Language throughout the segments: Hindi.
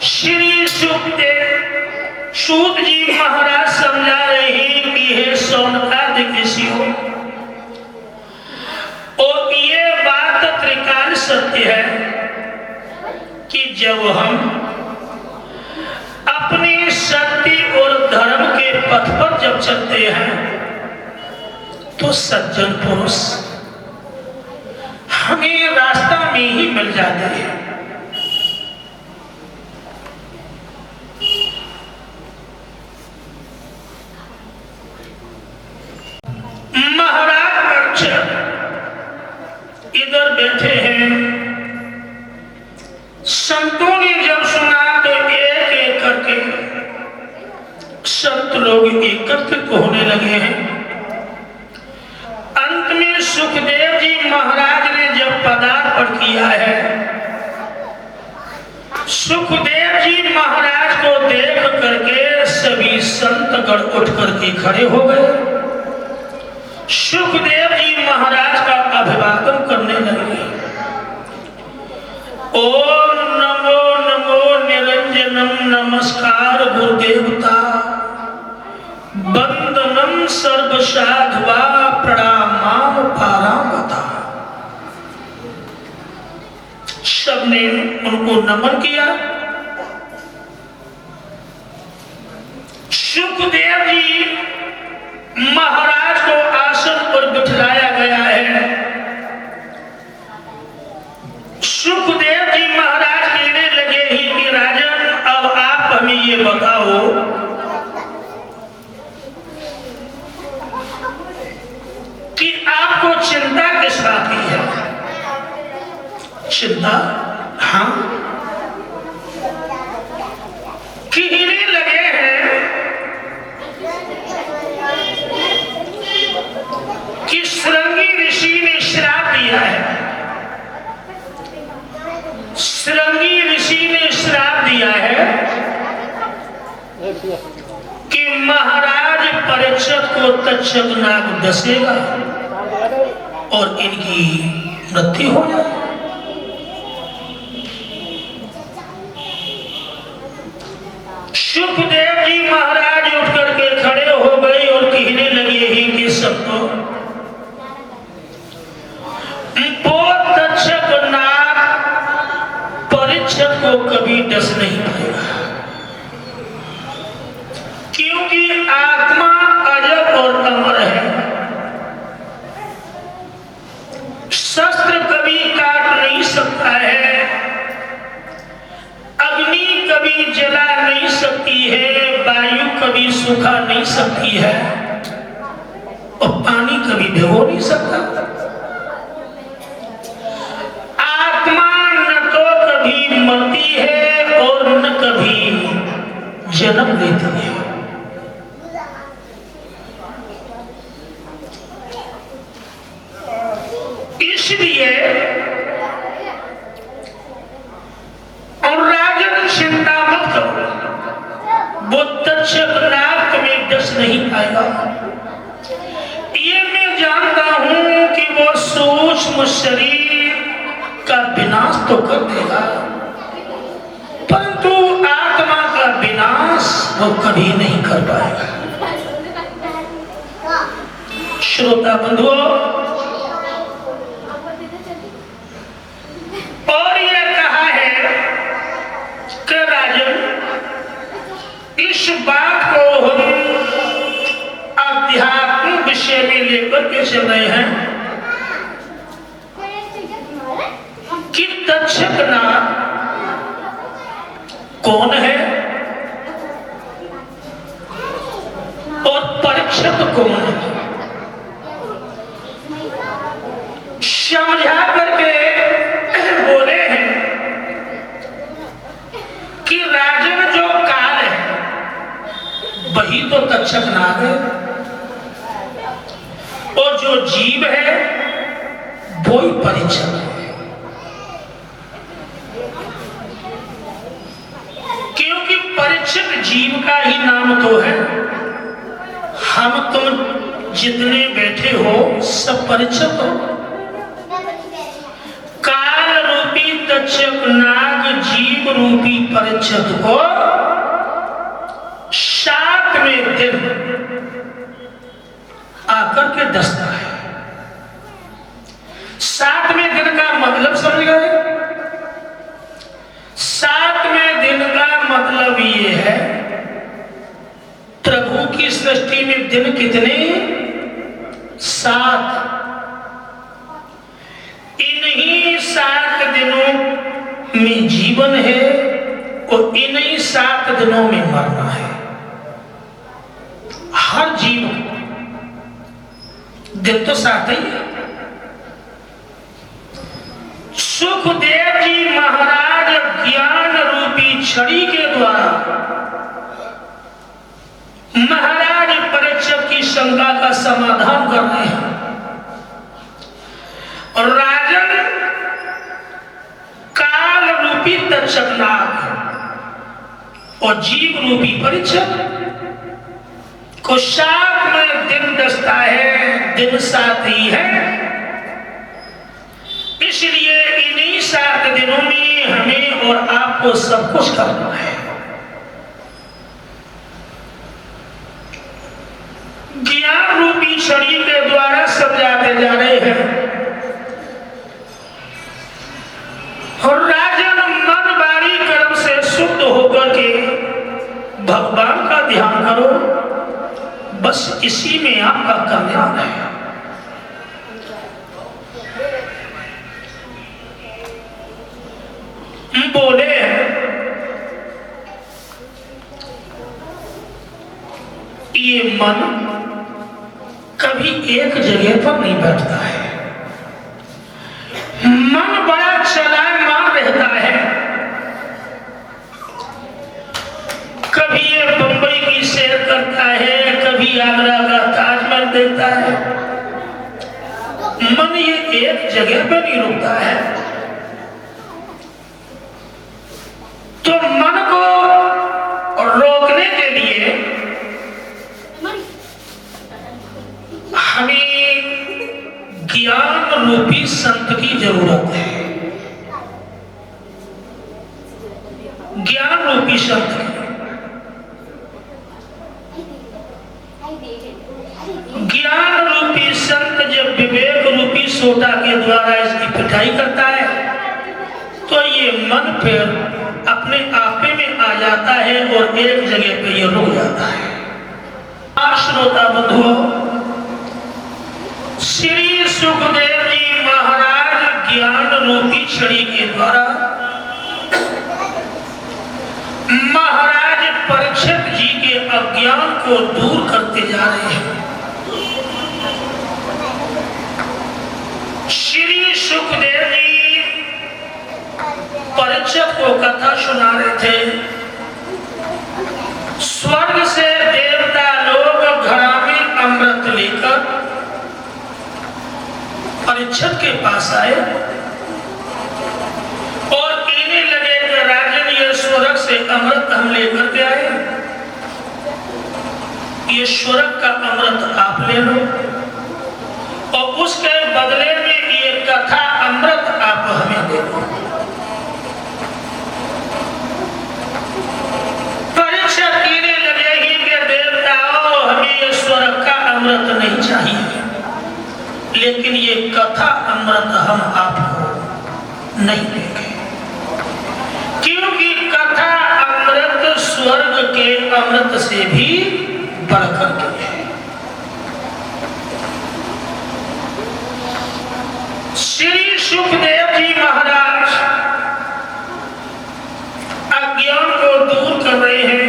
श्री सुखदेव सूत जी महाराज समझा रहे हैं कि हे सौनकादि ऋषियों, और ये बात त्रिकाल सत्य है कि जब हम अपने सत्य और धर्म के पथ पर जब चलते हैं तो सज्जन पुरुष हमें रास्ता में ही मिल जाते हैं। महाराज परीक्षित इधर बैठे हैं। संतों ने जब सुना तो एक एक करके संत लोग एकत्रित होने लगे हैं। अंत में सुखदेव जी महाराज ने जब पदार्पण किया है, सुखदेव जी महाराज को देख करके सभी संतगण उठ करके खड़े हो गए। सुखदेव जी महाराज का अभिवादन करने लगे। ओम नमो नमो निरंजनम, नमस्कार गुरुदेवता, वंदनम सर्व साधवा, प्रणाम पारावता। सबने उनको नमन किया। सुखदेव जी महाराज को आसन पर बिठाया गया है। सुखदेव जी महाराज कहने लगे ही कि राजन, अब आप हमें ये बताओ कि आपको चिंता किस बात की है? चिंता? हाँ, कहने लगे हैं कि श्रृंगी ऋषि ने श्राप दिया है। श्रृंगी ऋषि ने श्राप दिया है कि महाराज परीक्षित को तक्षक नाग डसेगा और इनकी मृत्यु हो जाए। सुखदेव जी महाराज उठ करके खड़े हो गए और कहने लगे ही कि सबको तक्षक नाग परीक्षित को कभी डस नहीं पाएगा, क्योंकि आत्मा अजब और अमर है। शस्त्र कभी काट नहीं सकता है, अग्नि कभी जला नहीं सकती है, वायु कभी सुखा नहीं सकती है, और पानी कभी भिगो नहीं सकता। आत्मा न तो कभी मरती है और न कभी जन्म लेती है। इसलिए और राजन चिंता मत करो, वो तक्षक नाग कभी डस नहीं पाएगा। ये मैं जानता हूं कि वो सूक्ष्म शरीर का विनाश तो कर देगा, परंतु आत्मा का विनाश वो कभी नहीं कर पाएगा। श्रोता बंधुओं, और ये कहा है कि राजन, इस बात को हम आध्यात्मिक विषय में लेकर के चल रहे हैं कि तक्षक नाग कौन है और परीक्षित कौन है, समझा करके बोले हैं कि राजन जो काल है वही तो तक्षक नाग है, और जो जीव है वो ही परीक्षित है। क्योंकि परीक्षित जीव का ही नाम तो है। हम तुम जितने बैठे हो सब परीक्षित हो। काल रूपी तक्षक नाग जीव रूपी परिच्छद को 7वें दिन आकर के डसता है। 7वें दिन का मतलब समझ गए? 7वें दिन का मतलब ये है, प्रभु की सृष्टि में दिन कितने? 7। इन्हीं 7 दिनों में जीवन है और इन्हीं 7 दिनों में मरना है। हर जीव दिन तो 7 ही है। सुखदेव जी महाराज ज्ञान रूपी छड़ी के द्वारा महाराज परीक्षक की शंका का समाधान कर रहे हैं। और राजन काल रूपी तक्षक नाग और जीव रूपी परीक्षक को 7वें दिन डसता है। दिन 7 ही है, इसलिए इन्हीं 7 दिनों में हमें और आपको सब कुछ करना है। ज्ञान रूपी छड़ी के द्वारा समझाते जा रहे हैं। और राजन मन वाणी कर्म से शुद्ध होकर के भगवान का ध्यान करो, बस इसी में आपका कल्याण है। बोले ये मन कभी एक जगह पर नहीं बैठता है। मन बड़ा चलायमान रहता है। कभी ये बंबई की सैर करता है, कभी आगरा का ताजमहल देखता है। मन ये एक जगह पर नहीं रुकता है। तो मन को रोकने के लिए हमें ज्ञान रूपी संत की जरूरत है। ज्ञान रूपी संत की। ज्ञान रूपी संत जब विवेक रूपी सोटा के द्वारा इसकी पिटाई करता है तो ये मन फिर अपने आपे में आ जाता है और एक जगह पे ये रुक जाता है। श्रोता बंधुओं, श्री सुखदेव जी महाराज ज्ञान रूपी छड़ी के द्वारा महाराज परीक्षित जी के अज्ञान को दूर करते जा रहे हैं। श्री सुखदेव जी परीक्षित को कथा सुना रहे थे। स्वर्ग से देवता लोग घड़ा में अमृत लेकर परीक्षित के पास आए और कहने लगे कि राजन, ये स्वर्ग से अमृत हम लेकर के आए, ये स्वर्ग का अमृत आप ले लो और उसके बदले में ये कथा अमृत आप हमें दे दो। परीक्षित कहने लगे ही कि देवताओं, हमें ये स्वर्ग का अमृत नहीं चाहिए, लेकिन ये कथा अमृत हम आपको नहीं देंगे, क्योंकि कथा अमृत स्वर्ग के अमृत से भी बढ़कर के है। श्री सुखदेव जी महाराज अज्ञान को दूर कर रहे हैं।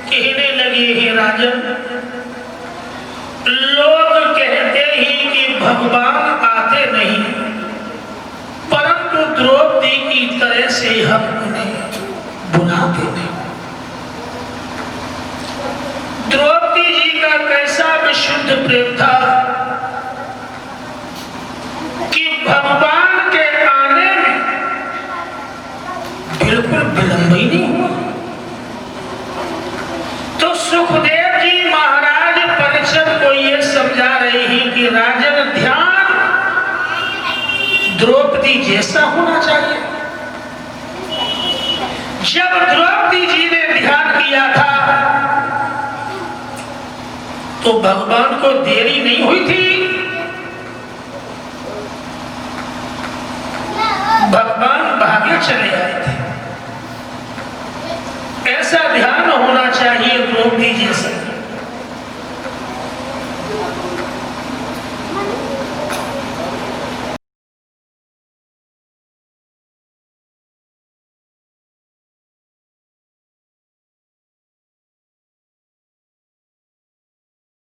कहने लगे, हे राजन, लोग कहते ही कि भगवान आते नहीं, परंतु द्रौपदी की तरह से हम उन्हें बुलाते नहीं। द्रौपदी जी का कैसा विशुद्ध प्रेम था कि भगवान के आने में बिल्कुल विलंब ही नहीं हुआ। तो सुखदेव जी महाराज परीक्षित को ये समझा रहे हैं कि राजन, ध्यान द्रौपदी जैसा होना चाहिए। जब द्रौपदी जी ने ध्यान किया था तो भगवान को देरी नहीं हुई थी,